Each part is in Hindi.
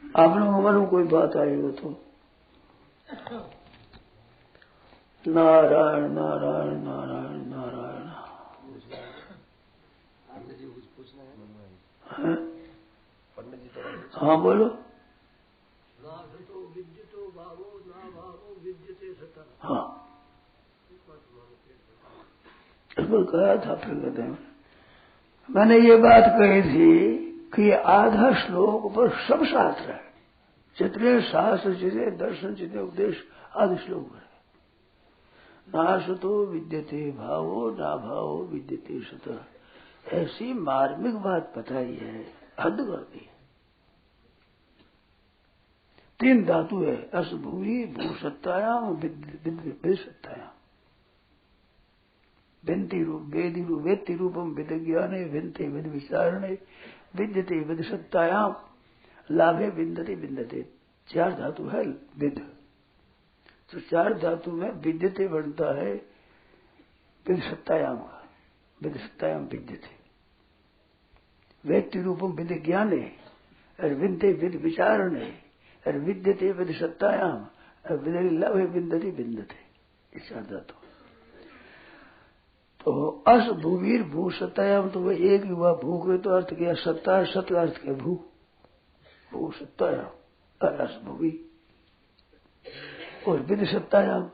आप लोगों के मन में कोई बात आई हो तो नारायण नारायण नारायण नारायण। हाँ बोलो। हाँ इस पर कहा था फिर कहते हैं मैंने ये बात कही थी कि आधा श्लोक पर सब शास्त्र है, जितने शास्त्र जितने दर्शन जितने उपदेश आधे श्लोक पर है। नासतो विद्यते भावो ना भावो विद्यते सतः, ऐसी मार्मिक बात बताई है, हद कर दी। तीन धातु है, अस भूरी भू सत्तायाम विद सत्तायाम। विंति रूप वेदी रूप वेत्ति रूपम विद ज्ञाने विंते विद विचारणे विद्यते विद सत्तायाम लाभे विंदते विंदते। चार धातु है विद, तो चार धातु में विद्यते बनता है विद सत्तायाम का, विद सत्तायाम विद्यते। वेत्ति रूपम विद ज्ञाने और विंते विद विचारणे और विद्यते विद सत्तायाम और विद लाभे विंदते विंदते। ये चार धातु। तो अस भूवीर भू सत्तायाम, तो वह एक हुआ। भू के तो अर्थ किया सत्ता, सत का अर्थ किया भू, भू सत्तायाम और अस भूवी और विद सत्तायाम।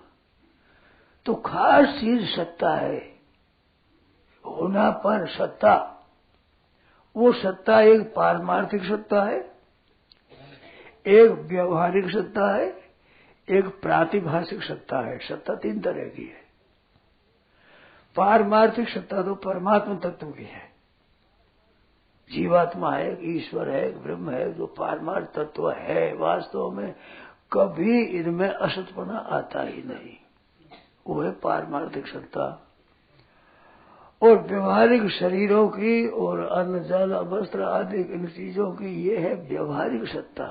तो खास चीज सत्ता है, होनापन सत्ता। वो सत्ता एक पारमार्थिक सत्ता है, एक व्यवहारिक सत्ता है, एक प्रातिभाषिक सत्ता है। सत्ता तीन तरह की है। पारमार्थिक सत्ता तो परमात्मा तत्व की है, जीवात्मा है, ईश्वर है, ब्रह्म है, जो पारमार्थ तत्व है। वास्तव में कभी इनमें असतपना आता ही नहीं, वो है पारमार्थिक सत्ता। और व्यवहारिक शरीरों की और अन्न जल वस्त्र आदि इन चीजों की ये है व्यवहारिक सत्ता,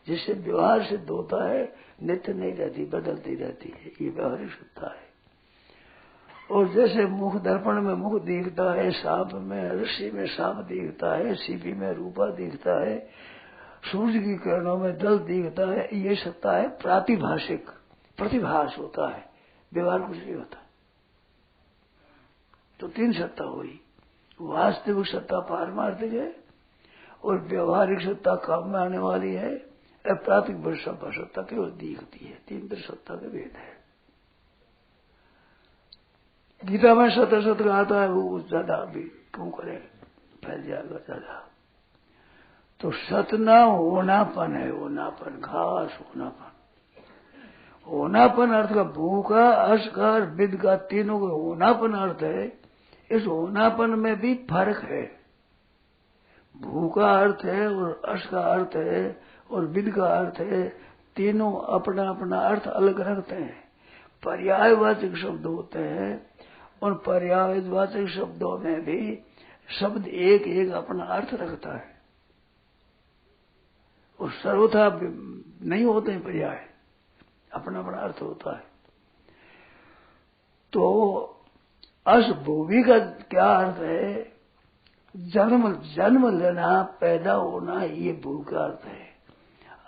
जिससे व्यवहार सिद्ध होता है, नित्य नहीं रहती, बदलती रहती है। ये व्यवहारिक सत्ता है। और जैसे मुख दर्पण में मुख दिखता है, सांप में रस्सी में सांप दिखता है, सीपी में रूपा दिखता है, सूर्य की किरणों में जल दिखता है, ये सत्ता है प्रातिभाषिक, प्रतिभास होता है, व्यवहार कुछ नहीं होता। तो तीन सत्ता हुई, वास्तविक सत्ता पारमार्थिक है और व्यवहारिक सत्ता काम में आने वाली है, और प्रातिभाषिक सत्ता केवल दिखती है। तीन तरह सत्ता के भेद है। गीता में सत सत आता है, वो ज्यादा अभी क्यों करे, फैल जाएगा ज्यादा। तो सतना होनापन है, होनापन, खास होनापन। होनापन अर्थ का भू का, अस का और विद का, तीनों का होनापन अर्थ है। इस होनापन में भी फर्क है। भू का अर्थ है और अस का अर्थ है और विद का अर्थ है, तीनों अपना अपना अर्थ अलग रखते हैं। पर्यायवाचक शब्द होते हैं, उन पर्यायवाचक शब्दों में भी शब्द एक एक अपना अर्थ रखता है, और सर्वथा नहीं होते हैं पर्याय, अपना अपना अर्थ होता है। तो अस भूमि का क्या अर्थ है? जन्म लेना, पैदा होना, ये भू का अर्थ है।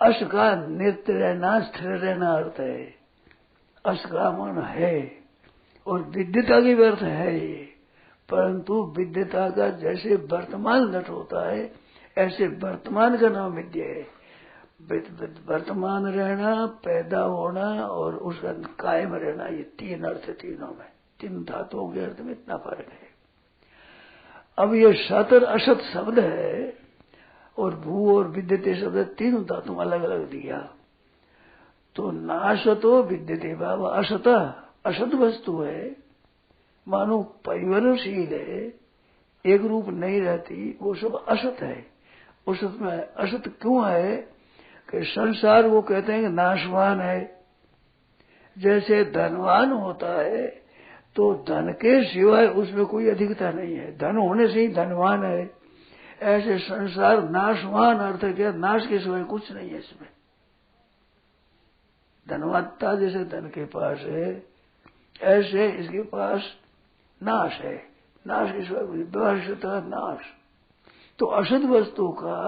अस का नित्य रहना, स्थिर रहना अर्थ है। अस का मन है, और विद्यता की भी अर्थ है ये। परंतु विद्यता का जैसे वर्तमान घट होता है, ऐसे वर्तमान का नाम विद्या है। वर्तमान रहना, पैदा होना और उसका कायम रहना, ये तीन अर्थ है। तीनों में, तीन धातुओं के अर्थ में इतना फर्क है। अब ये सत और असत शब्द है, और भू और विद्यते शब्द, तीनों धातु अलग अलग दिया। तो नासतो विद्यते भाव, असत असत वस्तु है, मानो परिवर्तनशील है, एक रूप नहीं रहती, वो सब असत है। उस में असत क्यों है कि संसार वो कहते हैं कि नाशवान है। जैसे धनवान होता है तो धन के सिवाय उसमें कोई अधिकता नहीं है, धन होने से ही धनवान है। ऐसे संसार नाशवान अर्थ क्या, नाश के सिवाय कुछ नहीं है इसमें। धनवत्ता जैसे धन के पास है, ऐसे इसके पास नाश है, नाश के सिवाय व्यवहारिक नाश। तो असत वस्तु का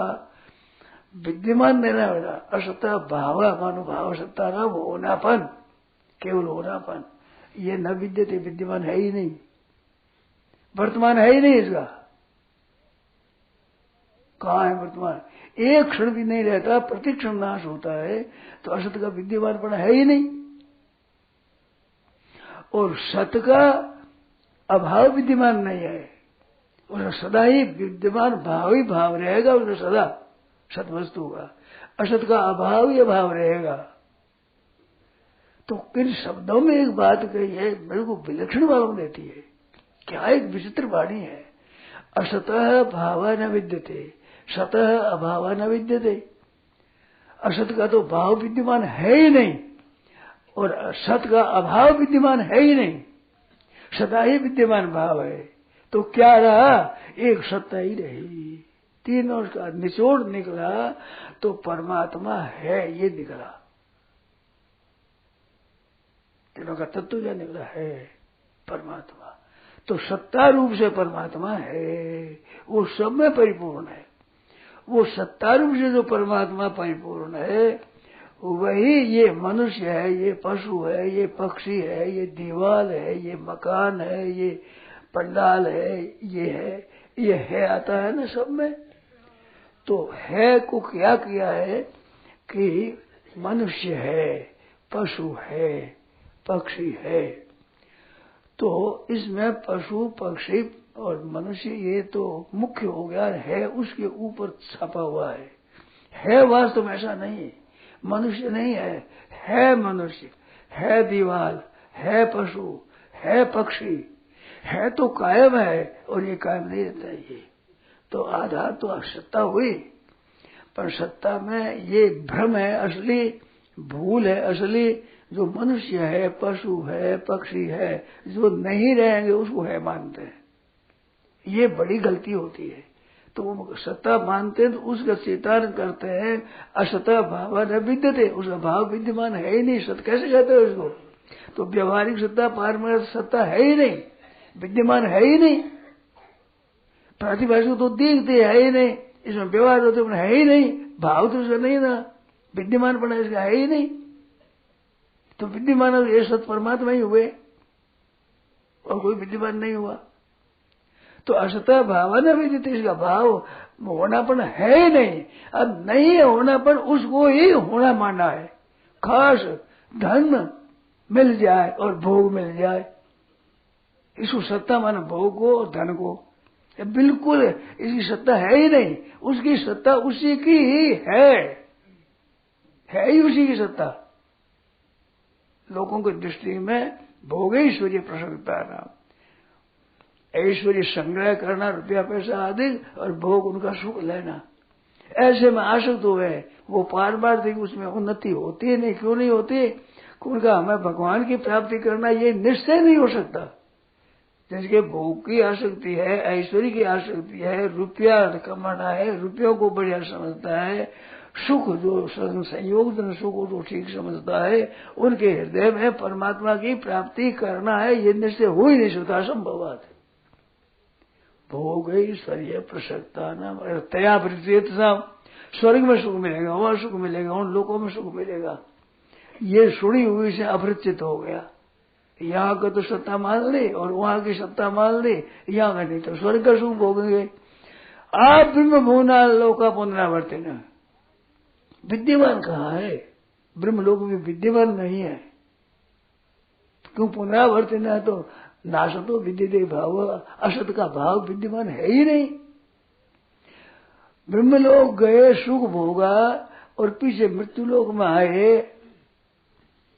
विद्यमान रहना वाला असत भाव मानुभाव सत्ता का वो होनापन, केवल होनापन, ये न विद्यते, विद्यमान है ही नहीं, वर्तमान है ही नहीं इसका। कहाँ है वर्तमान? एक क्षण भी नहीं रहता, प्रतिक्षण नाश होता है, तो असत का विद्यमानपन है ही नहीं। और सत का अभाव विद्यमान नहीं है, और सदा ही विद्यमान भाव ही भाव रहेगा, उसका सदा सत वस्तु का, असत का अभाव ही अभाव रहेगा। तो इन शब्दों में एक बात कही है, मेरे को विलक्षण मालूम देती है, क्या एक विचित्र वाणी है। असतः भाव न विद्यते, सतः अभाव न विद्यते। असत का तो भाव विद्यमान है ही नहीं, और सत का अभाव विद्यमान है ही नहीं, सदा ही विद्यमान भाव है। तो क्या रहा? एक सत्ता ही रही, तीनों का निचोड़ निकला तो परमात्मा है, ये निकला। तीनों का तत्व क्या निकला? है परमात्मा। तो सत्ता रूप से परमात्मा है, वो सब में परिपूर्ण है। वो सत्ता रूप से जो परमात्मा परिपूर्ण है, वही ये मनुष्य है, ये पशु है, ये पक्षी है, ये दीवाल है, ये मकान है, ये पंडाल है, ये है आता है ना सब में। तो है को क्या किया है कि मनुष्य है, पशु है, पक्षी है। तो इसमें पशु पक्षी और मनुष्य ये तो मुख्य हो गया है, उसके ऊपर छपा हुआ है वास्तव में ऐसा नहीं, मनुष्य नहीं है मनुष्य, है दीवाल, है पशु, है पक्षी, है तो कायम है, और ये कायम नहीं रहता है। ये तो आधार तो सत्ता हुई, पर सत्ता में ये भ्रम है असली, भूल है असली। जो मनुष्य है, पशु है, पक्षी है, जो नहीं रहेंगे उसको है मानते हैं, ये बड़ी गलती होती है। तो वो सत्ता मानते हैं तो उसका चेतन करते हैं, असता भाव न विद्यते, उसका भाव विद्यमान है ही नहीं, सत्य कैसे कहते हैं उसको? तो व्यवहारिक सत्ता, पारमार्थिक सत्ता है ही नहीं, विद्यमान है ही नहीं। प्रतिभाषा तो देखते है ही नहीं, इसमें व्यवहार होते है ही नहीं, भाव तो उसका नहीं ना, विद्यमान पड़ा इसका है ही नहीं। तो विद्यमान ये सत परमात्मा ही हुए, और कोई विद्यमान नहीं हुआ। तो असता भावना विद्यते, इसका भाव होनापन है ही नहीं। अब नहीं है होनापन, उसको ही होना माना है। खास धन मिल जाए और भोग मिल जाए, इसको सत्ता माना, भोग को और धन को। बिल्कुल इसकी सत्ता है ही नहीं, उसकी सत्ता उसी की ही है ही उसी की सत्ता। लोगों की दृष्टि में भोगेश्वरी प्रसन्नता नाम, ऐश्वर्य संग्रह करना, रुपया पैसा आदि, और भोग उनका सुख लेना, ऐसे में आसक्त हुए। वो पारमार्थिक उसमें उन्नति होती है नहीं, क्यों नहीं होती? उनका हमें भगवान की प्राप्ति करना ये निश्चय नहीं हो सकता। जिसके भोग की आसक्ति है, ऐश्वर्य की आसक्ति है, रुपया कमाना है, रुपयों को बढ़िया समझता है, सुख जो संयोग सुख जो ठीक समझता है, उनके हृदय में परमात्मा की प्राप्ति करना है, ये निश्चय हो ही नहीं सकता, असंभव बात है। भोग ऐश्वर्य प्रसक्ता नाम तया वृत्ति, स्वर्ग में सुख मिलेगा, वहां सुख मिलेगा, उन लोगों में सुख मिलेगा, ये सुनी हुई से अपरिचित हो गया। यहाँ का तो सत्ता मान ली और वहां की सत्ता मान ली, यहाँ का नहीं तो स्वर्ग का सुख भोगेंगे। आप ब्रह्म भुवना लोका पुनरावर्तिन, विद्यमान कहाँ है? ब्रह्मलोक में विद्यमान नहीं है, क्यों? पुनरावर्तिन है तो नाशतो विद्यते भाव, असत का भाव विद्यमान है ही नहीं। ब्रह्मलोक गए, सुख भोगा, और पीछे मृत्युलोक में आए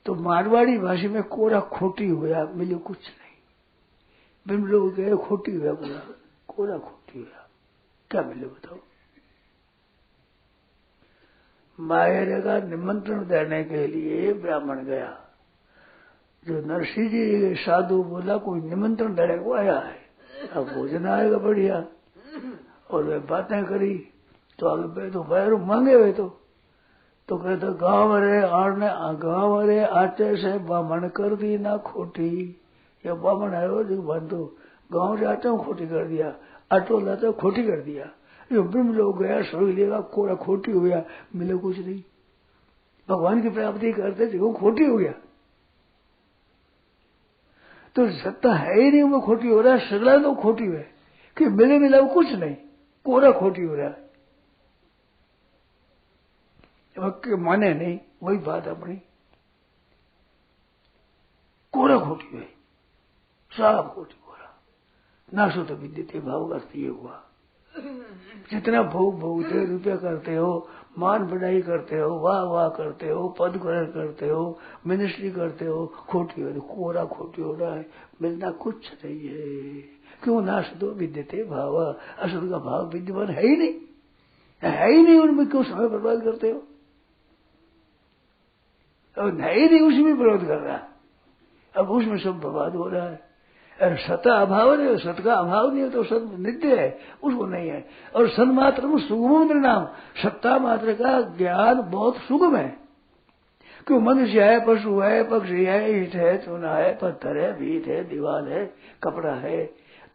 तो मारवाड़ी भाषा में कोरा खोटी हुआ, मिले कुछ नहीं। ब्रह्मलोक गए, खोटी हुआ, कोरा खोटी हुआ, क्या मिले बताओ? मायरे का निमंत्रण देने के लिए ब्राह्मण गया, जो नरसिंह जी साधु बोला कोई निमंत्रण देने को आया है, अब भोजन आएगा बढ़िया, और वे बातें करी तो आगे तो पैर मांगे हुए तो कहते गाँव रे आटे से बामण कर दी ना खोटी, या बामण आयो जो बंधु गाँव से आटे खोटी कर दिया, आटो लाते खोटी कर दिया, जो ब्रह्म लोग गया, स्वर्ग लेगा, कोड़ा खोटी हो गया, मिले कुछ नहीं। भगवान की प्राप्ति करते थे वो खोटी हो गया, तो सत्ता है ही नहीं, वो खोटी हो रहा है, सगला तो खोटी है कि मिले मिला वो कुछ नहीं, कोरा खोटी हो रहा है। माने नहीं, वही बात अपनी, कोरा खोटी है, साफ खोटी कोरा। नाशो तो विद्यते भाव का अर्थ ये हुआ, जितना भोग भोगते हो, रुपया करते हो, मान बढ़ाई करते हो, वाह वाह करते हो, पद ग्रहण करते हो, मिनिस्ट्री करते हो, खोटी हो, कोरा खोटी हो रहा है, मिलना कुछ नहीं है। क्यों? नाश तो विद्यते भाव, असत का भाव विद्यमान है ही नहीं, है ही नहीं, उनमें क्यों समय बर्बाद करते हो? अब नहीं नहीं, उसी में विरोध कर रहा है, अब उसमें सब बर्बाद हो रहा है। अरे सत्ता अभाव नहीं, सत का अभाव नहीं है तो सत नित्य है, उसको नहीं है। और सन्मात्र में सुगम नाम, सत्ता मात्र का ज्ञान बहुत सुगम है। क्यों? मनुष्य है, पशु है, पक्षी है, ईट है, चूना है, पत्थर है, भीत है, दीवार है, कपड़ा है,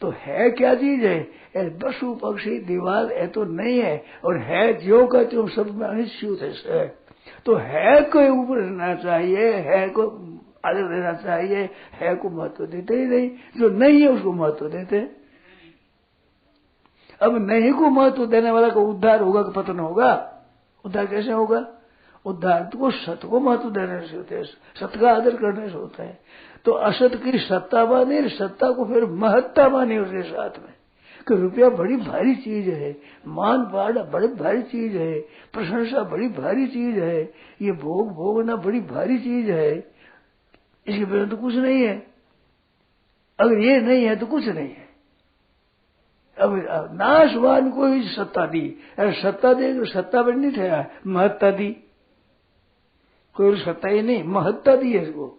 तो है क्या चीज है? पशु पक्षी दीवार है तो नहीं है, और है जो का तुम सब में अनिश्चित है। तो है को ऊपर रहना चाहिए, है को आदर देना चाहिए, है को महत्व देते ही नहीं, जो नहीं है उसको महत्व देते। अब नहीं को महत्व देने वाला का उद्धार होगा कि पतन होगा? उद्धार कैसे होगा? उद्धार तो सत को महत्व देने से होते हैं, सत का आदर करने से होता है। तो असत की सत्ता मानी, सत्ता को फिर महत्ता मानी उसके साथ में, कि रुपया बड़ी भारी चीज है, मान पाड़ बड़ी भारी चीज है, प्रशंसा बड़ी भारी चीज है, ये भोग भोगना बड़ी भारी चीज है, इसके बिना तो कुछ नहीं है। अगर ये नहीं है तो कुछ नहीं है। अब नाशवान को ही सत्ता दी, अरे सत्ता दे, सत्ता पर नहीं ठहरा, महत्ता दी, कोई सत्ता ही नहीं, महत्ता दी है इसको।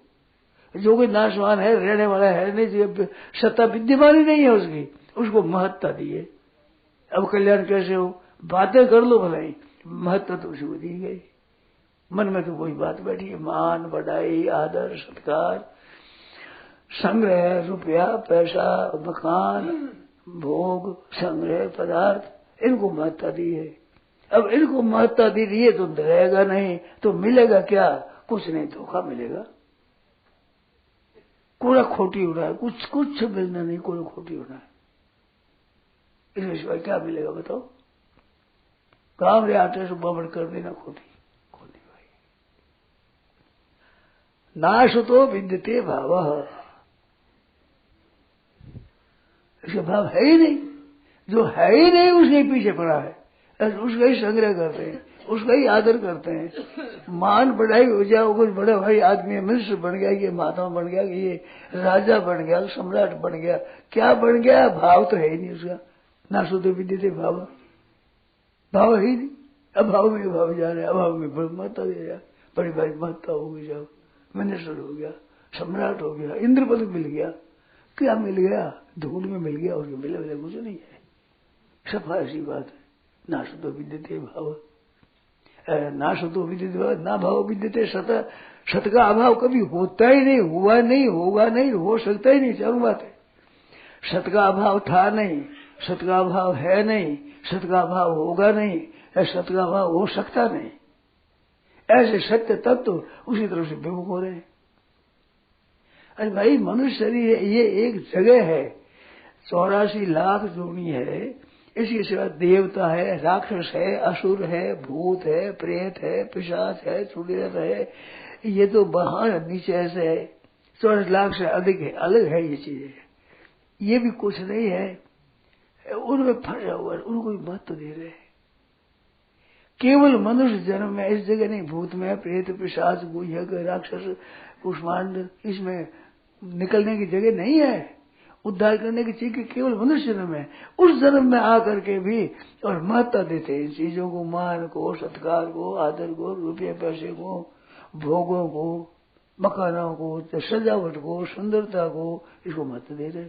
जो कोई नाशवान है, रहने वाला है नहीं, सत्ता विद्यमान ही नहीं है उसकी, उसको महत्ता दी है। अब कल्याण कैसे हो? बातें कर लो भलाई, महत्ता तो उसको दी गई, मन में तो कोई बात बैठी है, मान बढ़ाई आदर सत्कार संग्रह, रुपया पैसा मकान भोग संग्रह पदार्थ, इनको महत्ता दी है। अब इनको महत्ता दी रही है तो रहेगा नहीं, तो मिलेगा क्या? कुछ नहीं, धोखा मिलेगा, कोड़ा खोटी हो रहा है, कुछ कुछ मिलना नहीं, कोड़ा खोटी हो रहा है। इसमें सिवाय क्या मिलेगा बताओ? काम रे आटे से बबड़ कर देना, खोटी खोटी भाई। नाश तो विद्यते भाव, इसका भाव है ही नहीं, जो है ही नहीं उसके पीछे पड़ा है, उसका ही संग्रह करते हैं, उसका ही आदर करते हैं। मान बढ़ाई हो जाओ, कुछ बड़ा भाई आदमी मिनिस्टर बन गया, ये महात्मा बन गया, ये राजा बन गया, सम्राट बन गया, क्या बन गया? भाव तो है ही नहीं उसका। ना शुद्ध विद्यते भाव, भाव है ही नहीं। अभाव में भाव जा रहे, अभाव में महत्ता दे रहा, बड़ी भारी महत्ता हो गई, जाओ मिनिस्टर हो गया, सम्राट हो गया, इंद्र पद मिल गया, क्या मिल गया? धूल में मिल गया, उसके मिले मिले कुछ नहीं है। सफा ऐसी बात है। ना शुद्धो विद्यते भाव, ना शुद्धो विद्यते भाव, ना भाव विद्यते सत, सत का अभाव कभी होता ही नहीं, हुआ नहीं, होगा नहीं, हो सकता ही नहीं, चालू बात है। सत का अभाव था नहीं, सत का अभाव है नहीं, सत का अभाव होगा नहीं, सत का अभाव हो सकता नहीं। ऐसे सत्य तत्व उसी तरह से बेवकूफ हो रहे हैं। अरे भाई मनुष्य शरीर ये एक जगह है, 84 लाख जोड़ी है, इसके सिवा देवता है, राक्षस है, असुर है, भूत है, प्रेत है, पिशाच है, चुड़ैल है, ये तो बाहर नीचे ऐसे है, 84 लाख से अधिक है, अलग है ये चीजें, ये भी कुछ नहीं है, उनमें फंसा हुआ है, उनको भी महत्व दे रहे हैं। केवल मनुष्य जन्म में इस जगह नहीं, भूत में प्रेत पिशाच गुह्यक राक्षस कुष्मांड, इसमें निकलने की जगह नहीं है, उद्धार करने की चीज केवल मनुष्य जन्म है। उस जन्म में आकर के भी और महत्ता देते हैं इन चीजों को, मान को, सत्कार को, आदर को, रुपये पैसे को, भोगों को, मकानों को, सजावट को, सुंदरता को, इसको महत्व दे रहे।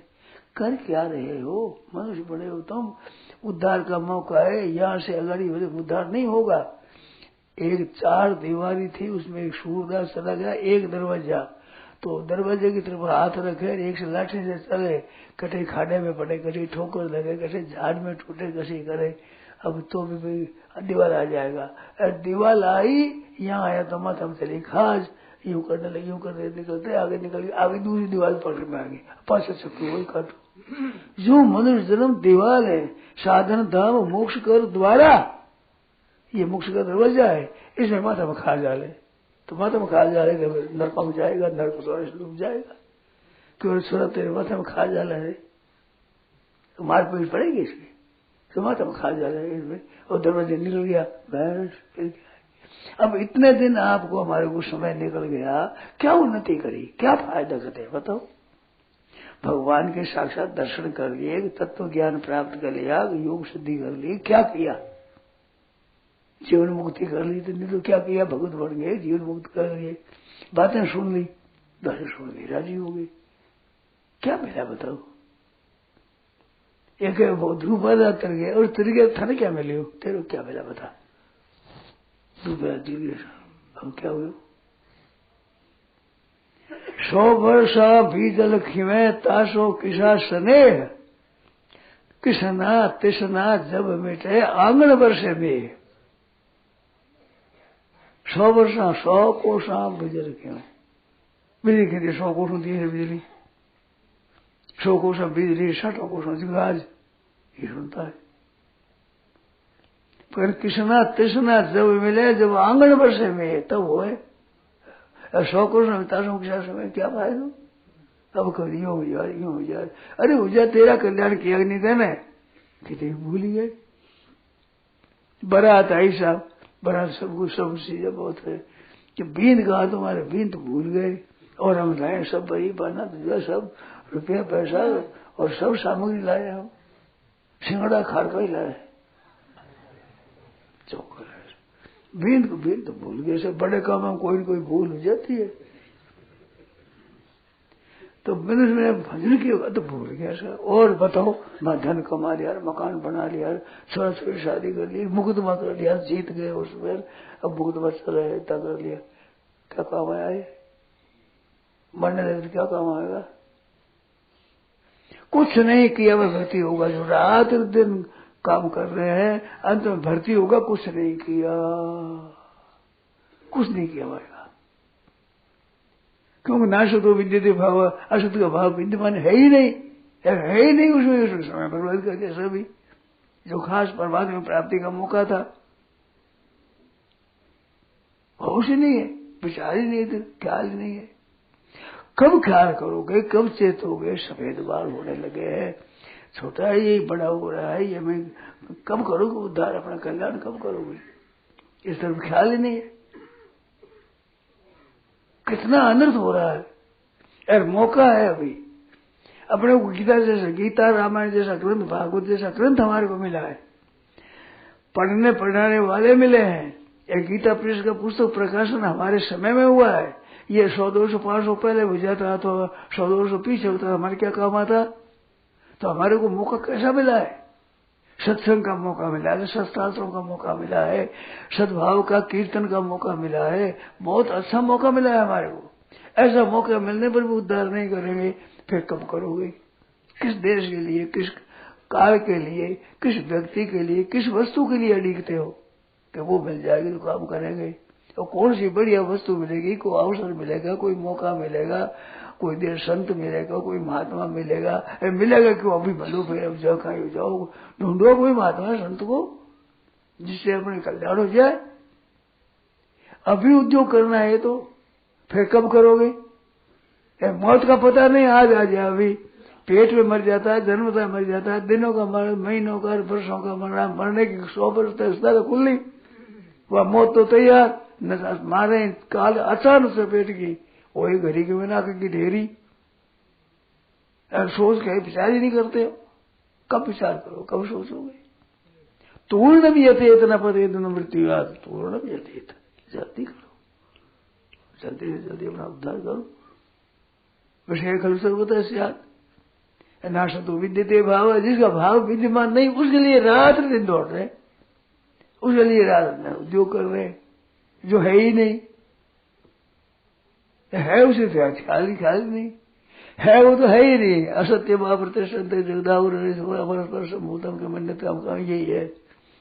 कर क्या रहे हो? मनुष्य बड़े हो तुम, उद्धार का मौका है, यहाँ से अगाड़ी उद्धार नहीं होगा। एक 4 दीवारी थी, उसमें एक सूरदास चला गया, एक दरवाजा, तो दरवाजे की तरफ हाथ रखे, एक से लाठी से चले, कटे खाने में पड़े, कटे ठोकर लगे, कटे झाड़ में टूटे, कसी करे, अब तो भी भाई दीवाल आ जाएगा। दीवाल आई, यहाँ आया तो माथा में चली खाज, यूं करने लगे, यूं करने निकलते आगे निकल गए, आगे दूसरी दीवार पकड़ में आ गई, पाछे चक्कर वही काटो। जो मनुष्य जन्म दीवाल है, साधन धाम मोक्ष कर द्वारा, ये मोक्ष का दरवाजा है, इसमें माथा में खा डाले तो माथा में खा डाले नरक में जाएगा, नरक द्वारा डूब जाएगा। क्यों छोरा तेरे माथा में खा डाला है तो मार पीट पड़ेगी इसकी, तो माथा में खा डाला है इसमें, और दरवाजे निकल गया बस फिर क्या। अब इतने दिन आपको हमारे को समय निकल गया, क्या उन्नति करी, क्या फायदा करते बताओ। भगवान के साक्षात दर्शन कर लिए, तत्व ज्ञान प्राप्त कर लिया, योग सिद्धि कर ली, क्या किया, जीवन मुक्ति कर ली, तो नहीं तो क्या किया, भगवत बन गए, जीवन मुक्त कर लिए, बातें सुन ली, बातें सुन ली, राजी हो गई, क्या मिला बताओ। एक ध्रुव तर गए और तिर गए, था क्या मिले हो, तेरे क्या मिला बता, ध्रुव हम क्या हुए। 100 वर्ष बीजल खिवे तासो किसा स्नेह, किसना तिसना जब मिटे आंगन वर्षे में। 100 वर्ष 100 कोसा बीजल खिवे, बिजली खेती 100 कोसों दी है बिजली, 100 कोसा बिजली 60 कोसों जिगाज, ये सुनता है। पर किसना तिसना जब मिले, जब आंगन वर्षे में तब होए। 100 कोसों तासों किसा समय क्या फायदा, अब कर यूं हो जा, अरे हो जा, तेरा कल्याण किया नहीं देने, कितने भूल गए। बारात आई साहब, बारात सब चीजें बहुत है कि बींद कहा तुम्हारे, बींद भूल गए, और हम लाए सब बड़ी बना तुझा, सब रुपया पैसा और सब सामग्री लाए, हम सिंगड़ा खाड़का ही लाए, चौक बींद को बींद तो भूल गए। सब बड़े काम में कोई न कोई भूल हो जाती है, तो मैंने भजन किया होगा तो भूल गया सर। और बताओ, मैं धन कमा लिया, मकान बना लिया, छोरा छोरी शादी कर ली, मुकदमा कर लिया, जीत गए उसमें, अब मुकदमा चल रहा है, इतना कर लिया, क्या काम आया, मरने लगे तो क्या काम आएगा, कुछ नहीं किया। वह भर्ती होगा, जो रात दिन काम कर रहे हैं, अंत में भर्ती होगा, कुछ नहीं किया, कुछ नहीं किया भाई, क्योंकि नाशतो विद्यते भाव, असत का भाव विद्यमान है ही नहीं, है ही नहीं उसमें, समय बर्बाद कर दिया सभी, जो खास परमात्मा में प्राप्ति का मौका था, होश ही नहीं है, विचार ही नहीं थे, ख्याल ही नहीं है। कब ख्याल करोगे, कब चेतोगे, सफेद बाल होने लगे हैं, छोटा है ये, बड़ा हो रहा है ये, मैं कब करोगे उद्धार, अपना कल्याण कब करोगे, इस तरफ ख्याल ही नहीं है। कितना अनर्थ हो रहा है, यार मौका है अभी, अपने को गीता जैसा, गीता रामायण जैसा ग्रंथ, भागवत जैसा ग्रंथ हमारे को मिला है, पढ़ने पढ़ाने वाले मिले हैं। ये गीता प्रेस का पुस्तक प्रकाशन हमारे समय में हुआ है, ये 100-200 500 पहले हो जाता तो 100-200 पीछे होता, हमारे क्या काम आता। तो हमारे को मौका कैसा मिला है, सत्संग का मौका मिला है, सत्शास्त्रों का मौका मिला है, सद्भाव का कीर्तन का मौका मिला है, बहुत अच्छा मौका मिला है हमारे को। ऐसा मौका मिलने पर भी उद्धार नहीं करेंगे, फिर कब करोगे, किस देश के लिए, किस काल के लिए, किस व्यक्ति के लिए, किस वस्तु के लिए अड़ीगते हो कि वो मिल जाएगी तो काम करेंगे। और कौन सी बढ़िया वस्तु मिलेगी, कोई अवसर मिलेगा, कोई मौका मिलेगा, कोई देर संत मिलेगा, कोई महात्मा मिलेगा, मिलेगा क्यों, अभी भलो फिर अब जाओ कहीं जाओ, ढूंढो कोई महात्मा संत को जिससे अपने कल्याण हो जाए। अभी उद्योग करना है तो फिर कब करोगे, मौत का पता नहीं, आज आ जाए, अभी पेट में मर जाता है, जन्मता मर जाता है, दिनों का मर, महीनों का, वर्षों का मरना, मरने की 100 वर्ष तो खुल ली, वह मौत तो तैयार, न मारे काल अचानक से पेट की, वही घड़ी के बिना की ढेरी, सोच के विचार ही नहीं करते हो, कब विचार करो, कब सोचोगे। तूर्णम यथेत न पतेत न मृत्युयात, तूर्णम यथेत, जल्दी करो, जल्दी से जल्दी अपना उद्धार करो। विषय खलु सर्वतः स्यात् नाशतो विद्यते भाव, जिसका भाव विद्यमान नहीं उसके लिए रात दिन दौड़ रहे, उसके लिए रात दिन उद्योग कर रहे, जो है ही नहीं है, उसे ख्याल नहीं है, वो तो है ही नहीं। असत्य महाप्रतिष्ठन्ते जगदाहुर परस्पर सम्भूतम के मन्यते, हम कहा यही है,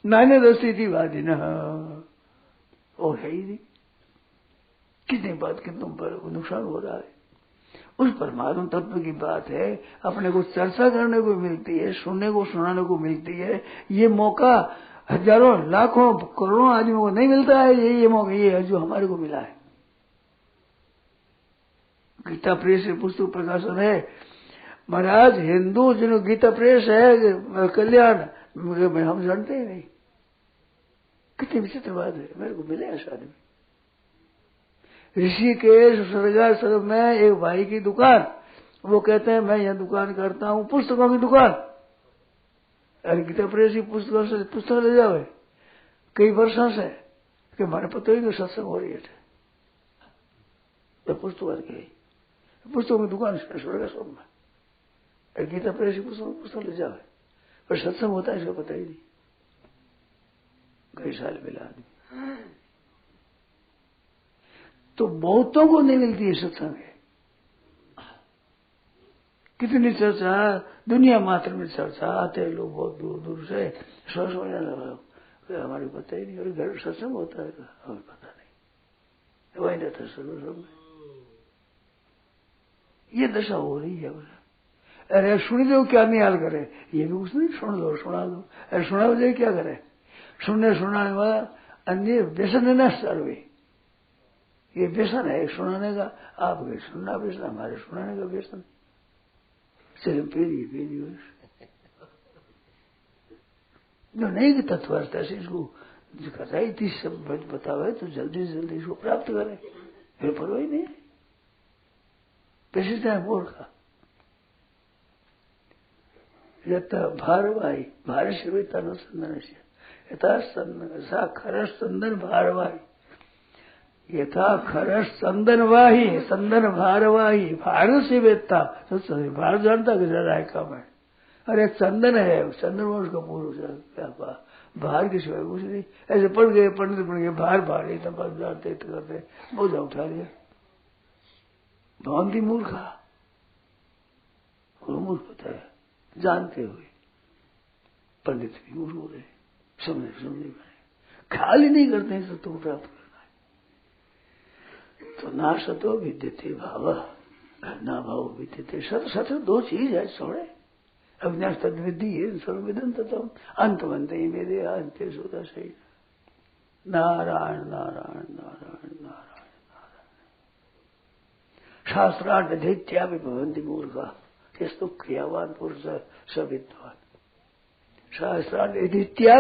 नान्य दस्ती वादी न और है ही नहीं। कितनी बात कि तुम पर नुकसान हो रहा है। उस परमात्मा तत्व की बात है, अपने को चर्चा करने को मिलती है, सुनने को सुनाने को मिलती है। ये मौका हजारों लाखों करोड़ों आदमियों को नहीं मिलता है। ये मौका ये है जो हमारे को मिला है। गीता प्रेस से पुस्तक प्रकाशन है महाराज। हिंदू जिन्हों गीता प्रेस है कल्याण हम जानते ही नहीं। कितनी विचित्र बात है, मेरे को मिले ऐसा आदमी। ऋषिकेश स्वर्गाश्रम में एक भाई की दुकान, वो कहते हैं मैं यह दुकान करता हूँ पुस्तकों की दुकान। अरे गीता प्रेस की पुस्तकों से पुस्तक ले जाओ कई वर्षों से कि हमारे पता ही नहीं सत्संग हो रही है। तो पुस्तकों की दुकान स्वर्गाश्रम में, अरे गीता प्रेस की पुस्तक ले जाओ, पर सत्संग होता है इसका पता ही नहीं। कई साल मिला आदमी। तो बहुतों को नहीं मिलती है सत्संग है। कितनी चर्चा, दुनिया मात्र में चर्चा, आते हैं लोग बहुत दूर दूर से, सोच लगा हमारे पता ही नहीं। और घर सत्संग होता है हमें पता नहीं, वही रहता है सर्वस्व में। ये दशा हो रही है। अरे सुन दो क्या निहाल करे, ये भी कुछ नहीं, सुन दो सुना दो। अरे सुना दो क्या करे, सुनने सुनाने वाला अन्य व्यसन है ना सर्वे। ये व्यसन है सुनाने का, आपके सुनना व्यसन, हमारे सुनाने का व्यसन। चलो पीढ़ी जो नहीं तत्वरता से इसको कहता है तीस सब बतावे तो जल्दी से जल्दी इसको प्राप्त करे, फिर परवाही नहीं। पेशित है मूर्खा यथ भारवाही भार शिवेता न संदन से यथा सा खरस संदन भारवाही, यथा खरस संदन वाही संदन भारवाही भार से वेत्ता। भार जानता कि ज्यादा है कम है। अरे चंदन है, चंदन में उसका पुरुष है, क्या बाहर की सिवाय कुछ नहीं। ऐसे पढ़ गए, पंडित पढ़ गए, बाहर भारी तब जानते करते बोझा उठा लिया। भवंती मूर्खा, मूर्ख होता है जानते हुए। पंडित भी मूर्ख हो रहे, समझे खाली नहीं करते हैं सत्य को प्राप्त करना है। तो ना सतो विद्यते भाव ना भाव विद्यते सत। सत दो चीज है छोड़े, अविनाश तद विद्धि है सर्वविदन तत्व अंतवंत ही मेरे अंत्य सोता सही। नारायण नारायण नारायण नारायण नारायण। शास्त्रार्थ दैत्या भी भवंती मूर्खा यस्तु क्रियावान पुरुष स विद्वान। शास्त्रार्थ दैत्या